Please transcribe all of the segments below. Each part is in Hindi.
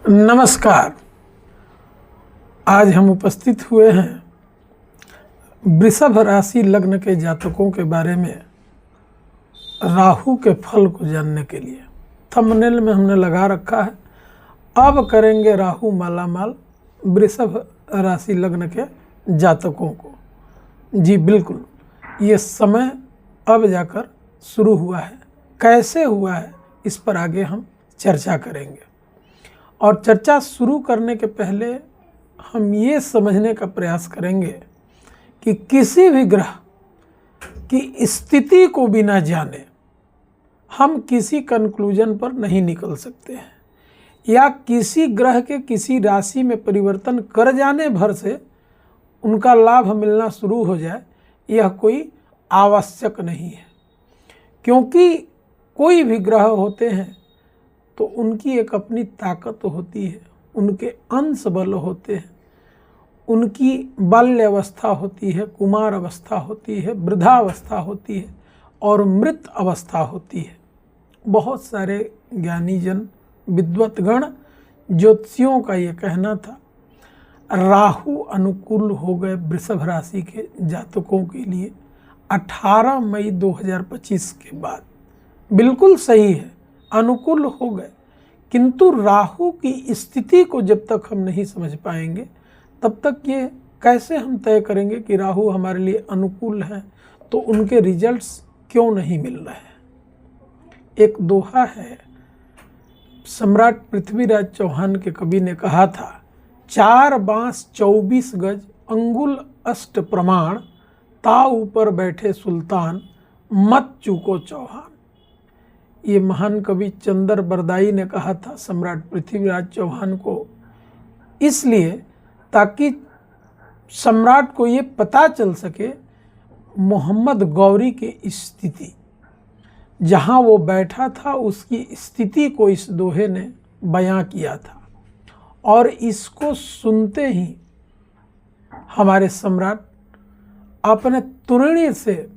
नमस्कार। आज हम उपस्थित हुए हैं वृषभ राशि लग्न के जातकों के बारे में राहु के फल को जानने के लिए। थंबनेल में हमने लगा रखा है, अब करेंगे राहु मालामाल वृषभ राशि लग्न के जातकों को। जी बिल्कुल, ये समय अब जाकर शुरू हुआ है। कैसे हुआ है इस पर आगे हम चर्चा करेंगे। और चर्चा शुरू करने के पहले हम ये समझने का प्रयास करेंगे कि किसी भी ग्रह की स्थिति को बिना जाने हम किसी कंक्लूजन पर नहीं निकल सकते हैं, या किसी ग्रह के किसी राशि में परिवर्तन कर जाने भर से उनका लाभ मिलना शुरू हो जाए, यह कोई आवश्यक नहीं है। क्योंकि कोई भी ग्रह होते हैं तो उनकी एक अपनी ताकत होती है, उनके अंश बल होते हैं, उनकी बाल्य अवस्था होती है, कुमार अवस्था होती है, वृद्धावस्था होती है और मृत अवस्था होती है। बहुत सारे ज्ञानी जन विद्वतगण ज्योतिषियों का ये कहना था, राहु अनुकूल हो गए वृषभ राशि के जातकों के लिए 18 मई 2025 के बाद। बिल्कुल सही है, अनुकूल हो गए, किंतु राहु की स्थिति को जब तक हम नहीं समझ पाएंगे तब तक ये कैसे हम तय करेंगे कि राहु हमारे लिए अनुकूल है तो उनके रिजल्ट्स क्यों नहीं मिल रहे हैं। एक दोहा है, सम्राट पृथ्वीराज चौहान के कवि ने कहा था, 4 बांस 24 गज अंगुल अष्ट प्रमाण, ता ऊपर बैठे सुल्तान मत चूको चौहान। ये महान कवि चंदर बरदाई ने कहा था सम्राट पृथ्वीराज चौहान को, इसलिए ताकि सम्राट को ये पता चल सके मोहम्मद गौरी की स्थिति, जहाँ वो बैठा था उसकी स्थिति को इस दोहे ने बयां किया था। और इसको सुनते ही हमारे सम्राट अपने तुरणी से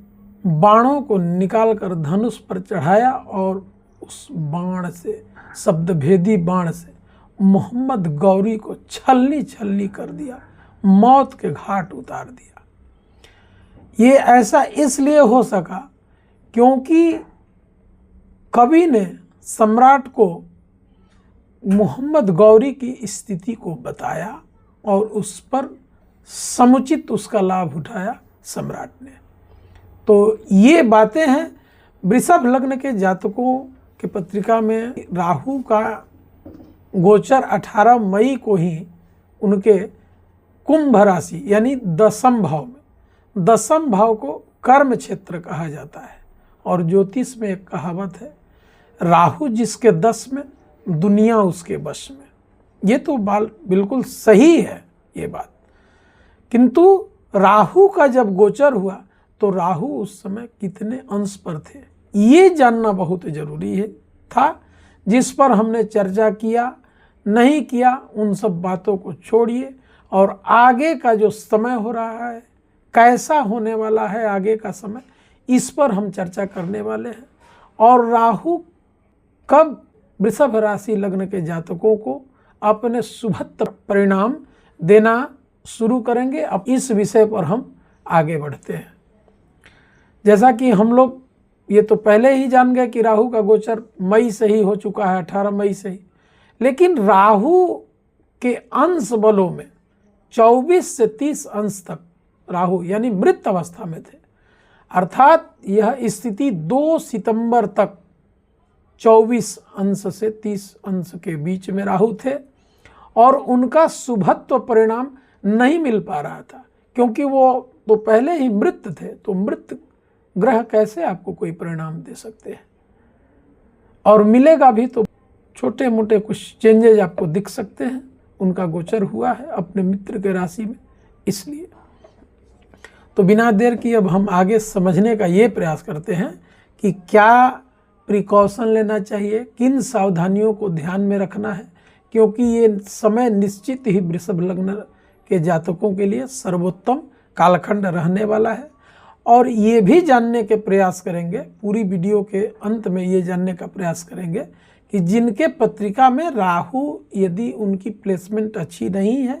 बाणों को निकालकर धनुष पर चढ़ाया और उस बाण से, शब्दभेदी बाण से मोहम्मद गौरी को छलनी छलनी कर दिया, मौत के घाट उतार दिया। ये ऐसा इसलिए हो सका क्योंकि कवि ने सम्राट को मोहम्मद गौरी की स्थिति को बताया और उस पर समुचित उसका लाभ उठाया सम्राट ने। तो ये बातें हैं वृषभ लग्न के जातकों के पत्रिका में। राहु का गोचर 18 मई को ही उनके कुंभ राशि यानी 10वें भाव में, 10वें भाव को कर्म क्षेत्र कहा जाता है। और ज्योतिष में एक कहावत है, राहु जिसके 10 में दुनिया उसके वश में। ये तो बिल्कुल सही है ये बात। किंतु राहु का जब गोचर हुआ तो राहु उस समय कितने अंश पर थे, ये जानना बहुत जरूरी था, जिस पर हमने चर्चा किया नहीं किया उन सब बातों को छोड़िए और आगे का जो समय हो रहा है, कैसा होने वाला है आगे का समय, इस पर हम चर्चा करने वाले हैं। और राहु कब वृषभ राशि लग्न के जातकों को अपने शुभत्र परिणाम देना शुरू करेंगे, अब इस विषय पर हम आगे बढ़ते हैं। जैसा कि हम लोग ये तो पहले ही जान गए कि राहु का गोचर मई से ही हो चुका है, 18 मई से ही, लेकिन राहु के अंश बलों में 24 से 30 अंश तक राहु यानी मृत अवस्था में थे। अर्थात यह स्थिति 2 सितंबर तक 24 अंश से 30 अंश के बीच में राहु थे और उनका शुभत्व परिणाम नहीं मिल पा रहा था, क्योंकि वो तो पहले ही मृत थे। तो मृत ग्रह कैसे आपको कोई परिणाम दे सकते हैं, और मिलेगा भी तो छोटे मोटे कुछ चेंजेज आपको दिख सकते हैं। उनका गोचर हुआ है अपने मित्र के राशि में, इसलिए तो बिना देर की अब हम आगे समझने का ये प्रयास करते हैं कि क्या प्रिकॉशन लेना चाहिए, किन सावधानियों को ध्यान में रखना है, क्योंकि ये समय निश्चित ही वृषभ लग्न के जातकों के लिए सर्वोत्तम कालखंड रहने वाला है। और ये भी जानने के प्रयास करेंगे, पूरी वीडियो के अंत में ये जानने का प्रयास करेंगे कि जिनके पत्रिका में राहु यदि उनकी प्लेसमेंट अच्छी नहीं है,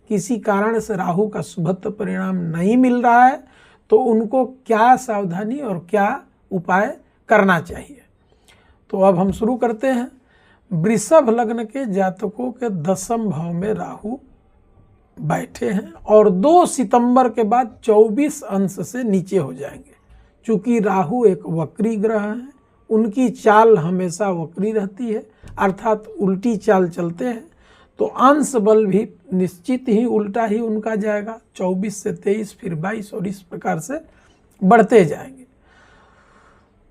किसी कारण से राहु का शुभत्व परिणाम नहीं मिल रहा है, तो उनको क्या सावधानी और क्या उपाय करना चाहिए। तो अब हम शुरू करते हैं। वृषभ लग्न के जातकों के 10वें भाव में राहु बैठे हैं और 2 सितंबर के बाद 24 अंश से नीचे हो जाएंगे। चूँकि राहु एक वक्री ग्रह है, उनकी चाल हमेशा वक्री रहती है, अर्थात उल्टी चाल चलते हैं, तो अंश बल भी निश्चित ही उल्टा ही उनका जाएगा। 24 से 23 फिर 22 और इस प्रकार से बढ़ते जाएंगे।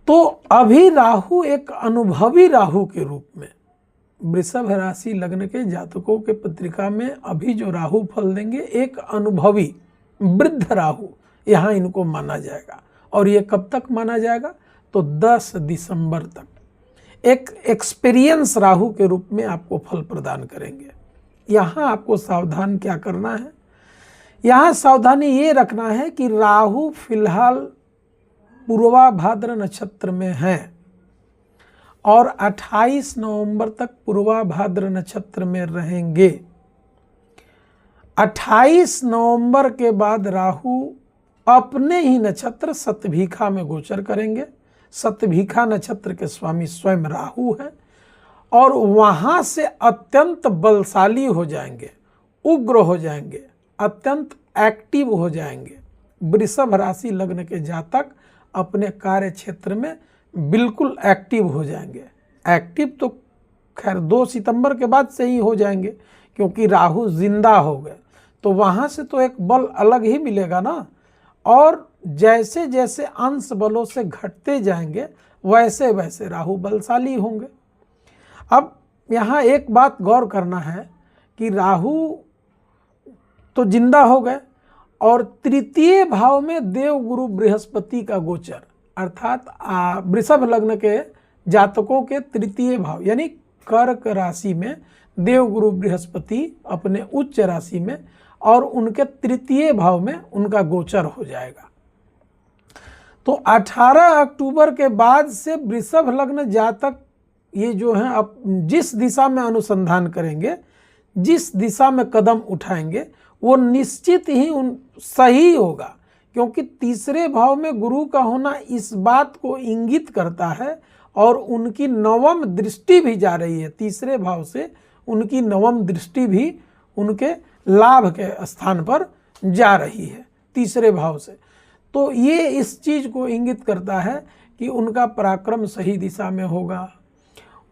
तो अभी राहु एक अनुभवी राहु के रूप में वृषभ राशि लग्न के जातकों के पत्रिका में अभी जो राहु फल देंगे, एक अनुभवी वृद्ध राहु यहाँ इनको माना जाएगा। और ये कब तक माना जाएगा? तो 10 दिसंबर तक एक एक्सपीरियंस राहु के रूप में आपको फल प्रदान करेंगे। यहाँ आपको सावधान क्या करना है? यहाँ सावधानी ये रखना है कि राहु फिलहाल पूर्वा भाद्र नक्षत्र में है और 28 नवंबर तक पूर्वा भाद्र नक्षत्र में रहेंगे। 28 नवंबर के बाद राहु अपने ही नक्षत्र शतभिखा में गोचर करेंगे। शतभिखा नक्षत्र के स्वामी स्वयं राहु हैं और वहाँ से अत्यंत बलशाली हो जाएंगे, उग्र हो जाएंगे, अत्यंत एक्टिव हो जाएंगे। वृषभ राशि लग्न के जातक अपने कार्य क्षेत्र में बिल्कुल एक्टिव हो जाएंगे। एक्टिव तो खैर 2 सितंबर के बाद से ही हो जाएंगे, क्योंकि राहु जिंदा हो गए, तो वहाँ से तो एक बल अलग ही मिलेगा ना। और जैसे जैसे अंश बलों से घटते जाएंगे वैसे वैसे राहु बलशाली होंगे। अब यहाँ एक बात गौर करना है कि राहु तो जिंदा हो गए और 3य भाव में देव गुरु बृहस्पति का गोचर, अर्थात वृषभ लग्न के जातकों के 3य भाव यानी कर्क राशि में देव गुरु बृहस्पति अपने उच्च राशि में और उनके 3य भाव में उनका गोचर हो जाएगा। तो 18 अक्टूबर के बाद से वृषभ लग्न जातक ये जो हैं अब जिस दिशा में अनुसंधान करेंगे, जिस दिशा में कदम उठाएंगे, वो निश्चित ही सही होगा, क्योंकि 3रे भाव में गुरु का होना इस बात को इंगित करता है और उनकी 9वीं दृष्टि भी जा रही है। 3रे भाव से उनकी 9वीं दृष्टि भी उनके लाभ के स्थान पर जा रही है 3रे भाव से। तो ये इस चीज़ को इंगित करता है कि उनका पराक्रम सही दिशा में होगा,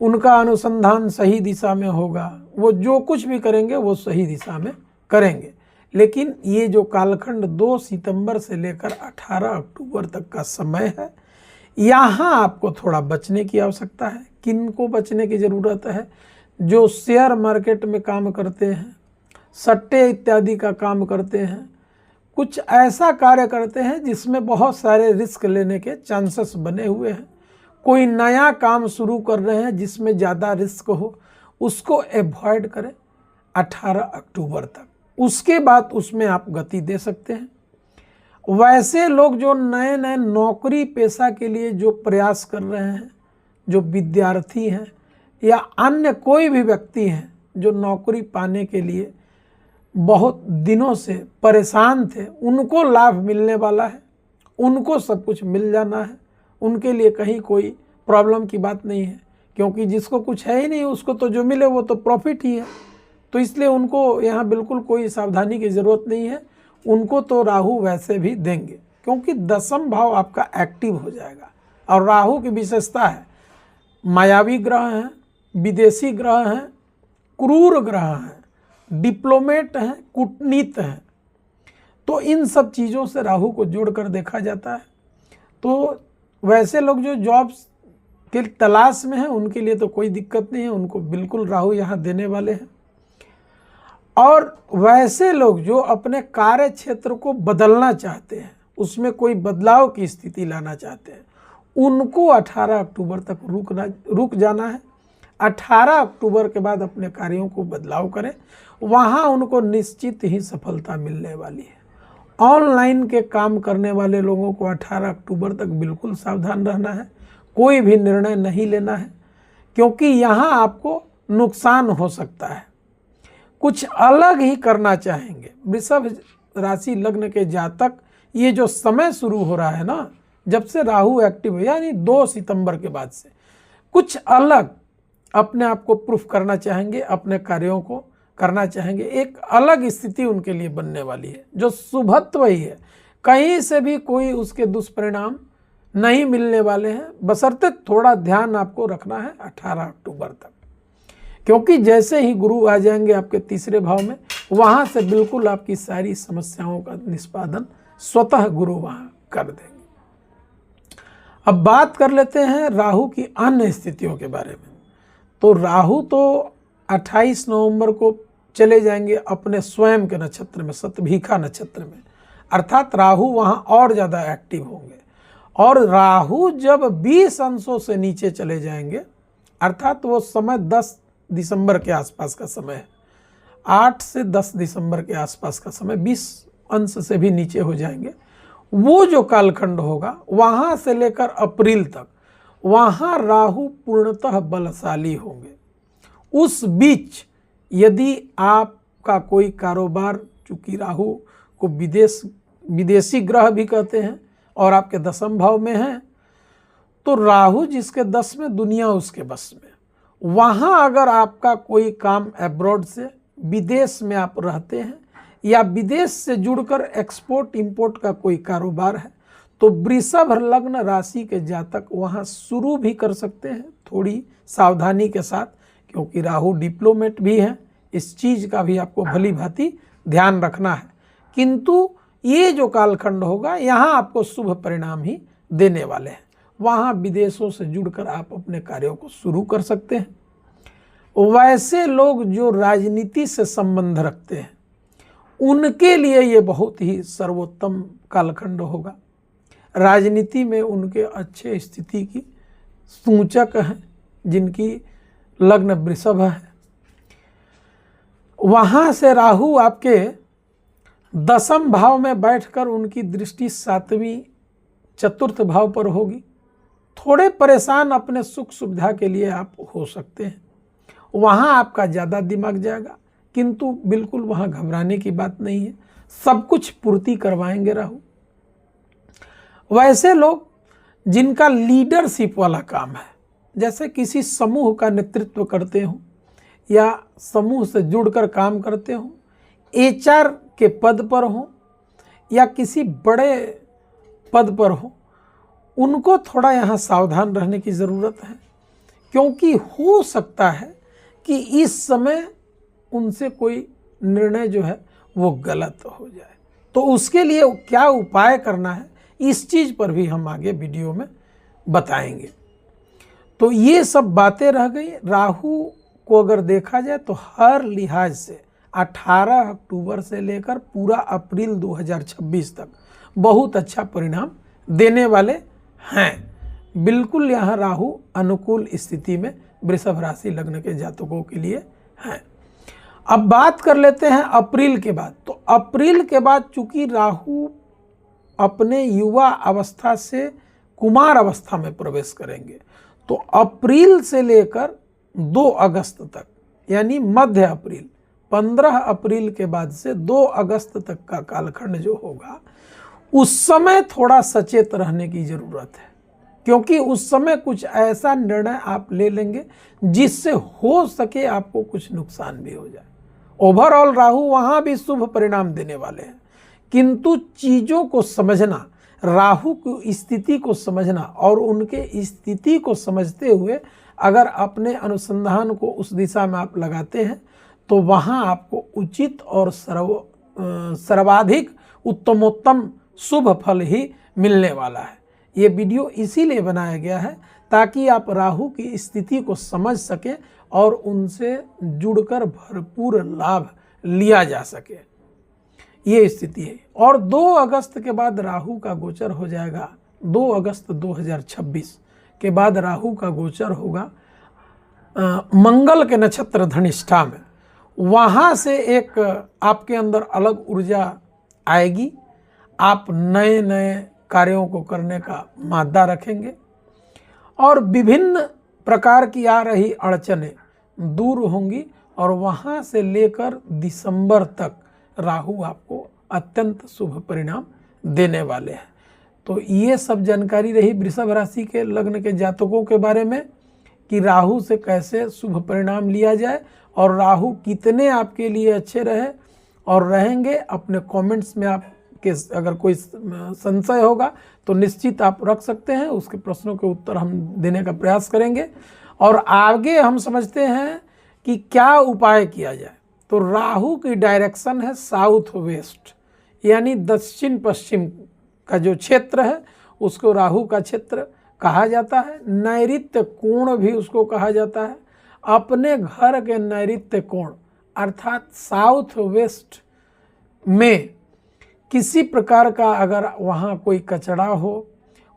उनका अनुसंधान सही दिशा में होगा, वो जो कुछ भी करेंगे वो सही दिशा में करेंगे। लेकिन ये जो कालखंड 2 सितंबर से लेकर 18 अक्टूबर तक का समय है, यहाँ आपको थोड़ा बचने की आवश्यकता है। किन को बचने की ज़रूरत है? जो शेयर मार्केट में काम करते हैं, सट्टे इत्यादि का काम करते हैं, कुछ ऐसा कार्य करते हैं जिसमें बहुत सारे रिस्क लेने के चांसेस बने हुए हैं, कोई नया काम शुरू कर रहे हैं जिसमें ज़्यादा रिस्क हो, उसको अवॉइड करें 18 अक्टूबर तक। उसके बाद उसमें आप गति दे सकते हैं। वैसे लोग जो नए नए नौकरी पेशा के लिए जो प्रयास कर रहे हैं, जो विद्यार्थी हैं या अन्य कोई भी व्यक्ति हैं जो नौकरी पाने के लिए बहुत दिनों से परेशान थे, उनको लाभ मिलने वाला है, उनको सब कुछ मिल जाना है। उनके लिए कहीं कोई प्रॉब्लम की बात नहीं है, क्योंकि जिसको कुछ है ही नहीं उसको तो जो मिले वो तो प्रॉफिट ही है। तो इसलिए उनको यहाँ बिल्कुल कोई सावधानी की ज़रूरत नहीं है। उनको तो राहु वैसे भी देंगे, क्योंकि 10वां भाव आपका एक्टिव हो जाएगा। और राहु की विशेषता है मायावी ग्रह हैं, विदेशी ग्रह हैं, क्रूर ग्रह हैं, डिप्लोमेट हैं, कूटनीत हैं। तो इन सब चीज़ों से राहु को जोड़कर देखा जाता है। तो वैसे लोग जो जॉब्स के तलाश में हैं उनके लिए तो कोई दिक्कत नहीं है, उनको बिल्कुल राहु यहाँ देने वाले हैं। और वैसे लोग जो अपने कार्य क्षेत्र को बदलना चाहते हैं, उसमें कोई बदलाव की स्थिति लाना चाहते हैं, उनको 18 अक्टूबर तक रुक जाना है। 18 अक्टूबर के बाद अपने कार्यों को बदलाव करें, वहाँ उनको निश्चित ही सफलता मिलने वाली है। ऑनलाइन के काम करने वाले लोगों को 18 अक्टूबर तक बिल्कुल सावधान रहना है, कोई भी निर्णय नहीं लेना है, क्योंकि यहाँ आपको नुकसान हो सकता है। कुछ अलग ही करना चाहेंगे। वृषभ राशि लग्न के जातक, ये जो समय शुरू हो रहा है ना, जब से राहु एक्टिव है यानी 2 सितंबर के बाद से, कुछ अलग अपने आप को प्रूफ करना चाहेंगे, अपने कार्यों को करना चाहेंगे। एक अलग स्थिति उनके लिए बनने वाली है जो शुभत्व ही है। कहीं से भी कोई उसके दुष्परिणाम नहीं मिलने वाले हैं, बशर्ते थोड़ा ध्यान आपको रखना है 18 अक्टूबर तक, क्योंकि जैसे ही गुरु आ जाएंगे आपके तीसरे भाव में, वहाँ से बिल्कुल आपकी सारी समस्याओं का निष्पादन स्वतः गुरु वहाँ कर देंगे। अब बात कर लेते हैं राहु की अन्य स्थितियों के बारे में। तो राहु तो 28 नवंबर को चले जाएंगे अपने स्वयं के नक्षत्र में, शतभिखा नक्षत्र में, अर्थात राहु वहाँ और ज़्यादा एक्टिव होंगे। और राहु जब 20 अंशों से नीचे चले जाएंगे, अर्थात वो समय 10 दिसंबर के आसपास का समय है, 8 से 10 दिसंबर के आसपास का समय, 20 अंश से भी नीचे हो जाएंगे। वो जो कालखंड होगा वहाँ से लेकर अप्रैल तक, वहाँ राहु पूर्णतः बलशाली होंगे। उस बीच यदि आपका कोई कारोबार, चूँकि राहु को विदेशी ग्रह भी कहते हैं और आपके 10वें भाव में हैं, तो राहु जिसके 10 में, दुनिया उसके बस में। वहाँ अगर आपका कोई काम एब्रॉड से, विदेश में आप रहते हैं या विदेश से जुड़कर एक्सपोर्ट इंपोर्ट का कोई कारोबार है, तो वृषभ लग्न राशि के जातक वहाँ शुरू भी कर सकते हैं, थोड़ी सावधानी के साथ, क्योंकि राहु डिप्लोमेट भी हैं। इस चीज़ का भी आपको भली भांति ध्यान रखना है। किंतु ये जो कालखंड होगा यहाँ आपको शुभ परिणाम ही देने वाले हैं। वहाँ विदेशों से जुड़कर आप अपने कार्यों को शुरू कर सकते हैं। वैसे लोग जो राजनीति से संबंध रखते हैं, उनके लिए ये बहुत ही सर्वोत्तम कालखंड होगा। राजनीति में उनके अच्छे स्थिति की सूचक हैं जिनकी लग्न वृषभ है। वहाँ से राहु आपके 10वें भाव में बैठकर उनकी दृष्टि 7वीं चतुर्थ भाव पर होगी। थोड़े परेशान अपने सुख सुविधा के लिए आप हो सकते हैं, वहाँ आपका ज़्यादा दिमाग जाएगा, किंतु बिल्कुल वहाँ घबराने की बात नहीं है, सब कुछ पूर्ति करवाएंगे राहु। वैसे लोग जिनका लीडरशिप वाला काम है, जैसे किसी समूह का नेतृत्व करते हों या समूह से जुड़कर काम करते हों, HR के पद पर हों या किसी बड़े पद पर हों, उनको थोड़ा यहाँ सावधान रहने की ज़रूरत है, क्योंकि हो सकता है कि इस समय उनसे कोई निर्णय जो है वो गलत हो जाए। तो उसके लिए क्या उपाय करना है, इस चीज़ पर भी हम आगे वीडियो में बताएंगे। तो ये सब बातें रह गई। राहु को अगर देखा जाए तो हर लिहाज से 18 अक्टूबर से लेकर पूरा अप्रैल 2026 तक बहुत अच्छा परिणाम देने वाले हैं। बिल्कुल यहाँ राहु अनुकूल स्थिति में वृषभ राशि लग्न के जातकों के लिए हैं। अब बात कर लेते हैं अप्रैल के बाद। तो अप्रैल के बाद चूंकि राहु अपने युवा अवस्था से कुमार अवस्था में प्रवेश करेंगे, तो अप्रैल से लेकर 2 अगस्त तक, यानी मध्य अप्रैल, 15 अप्रैल के बाद से 2 अगस्त तक का कालखंड जो होगा, उस समय थोड़ा सचेत रहने की ज़रूरत है, क्योंकि उस समय कुछ ऐसा निर्णय आप ले लेंगे जिससे हो सके आपको कुछ नुकसान भी हो जाए। ओवरऑल राहु वहाँ भी शुभ परिणाम देने वाले हैं, किंतु चीज़ों को समझना, राहु की स्थिति को समझना और उनके स्थिति को समझते हुए अगर अपने अनुसंधान को उस दिशा में आप लगाते हैं, तो वहाँ आपको उचित और सर्वाधिक उत्तमोत्तम शुभ फल ही मिलने वाला है। ये वीडियो इसीलिए बनाया गया है ताकि आप राहु की स्थिति को समझ सकें और उनसे जुड़कर भरपूर लाभ लिया जा सके, ये स्थिति है। और 2 अगस्त के बाद राहु का गोचर हो जाएगा। 2 अगस्त 2026 के बाद राहु का गोचर होगा मंगल के नक्षत्र धनिष्ठा में। वहाँ से एक आपके अंदर अलग ऊर्जा आएगी, आप नए नए कार्यों को करने का मादा रखेंगे और विभिन्न प्रकार की आ रही अड़चनें दूर होंगी और वहाँ से लेकर दिसंबर तक राहु आपको अत्यंत शुभ परिणाम देने वाले हैं। तो ये सब जानकारी रही वृषभ राशि के लग्न के जातकों के बारे में कि राहु से कैसे शुभ परिणाम लिया जाए और राहु कितने आपके लिए अच्छे रहे और रहेंगे। अपने कमेंट्स में आपके अगर कोई संशय होगा तो निश्चित आप रख सकते हैं, उसके प्रश्नों के उत्तर हम देने का प्रयास करेंगे। और आगे हम समझते हैं कि क्या उपाय किया जाए। तो राहु की डायरेक्शन है साउथ वेस्ट, यानी दक्षिण पश्चिम का जो क्षेत्र है उसको राहु का क्षेत्र कहा जाता है। नैऋत्य कोण भी उसको कहा जाता है। अपने घर के नैऋत्य कोण अर्थात साउथ वेस्ट में किसी प्रकार का अगर वहाँ कोई कचरा हो,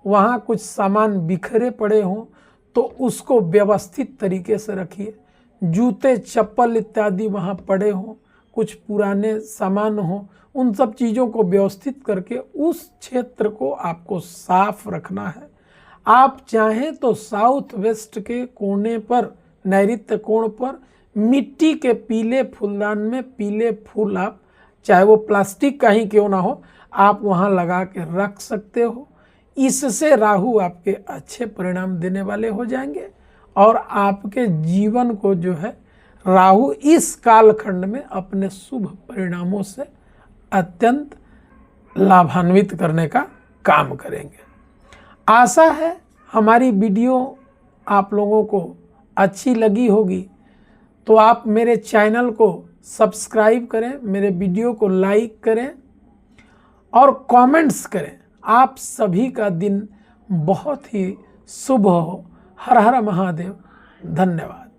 वहाँ कुछ सामान बिखरे पड़े हों तो उसको व्यवस्थित तरीके से रखिए। जूते चप्पल इत्यादि वहाँ पड़े हों, कुछ पुराने सामान हों, उन सब चीज़ों को व्यवस्थित करके उस क्षेत्र को आपको साफ रखना है। आप चाहें तो साउथ वेस्ट के कोने पर, नैऋत्य कोण पर मिट्टी के पीले फूलदान में पीले फूल आप, चाहे वो प्लास्टिक का ही क्यों ना हो, आप वहाँ लगा के रख सकते हो। इससे राहु आपके अच्छे परिणाम देने वाले हो जाएंगे और आपके जीवन को जो है राहु इस कालखंड में अपने शुभ परिणामों से अत्यंत लाभान्वित करने का काम करेंगे। आशा है हमारी वीडियो आप लोगों को अच्छी लगी होगी, तो आप मेरे चैनल को सब्सक्राइब करें, मेरे वीडियो को लाइक करें और कमेंट्स करें। आप सभी का दिन बहुत ही शुभ हो। हर हर महादेव। धन्यवाद।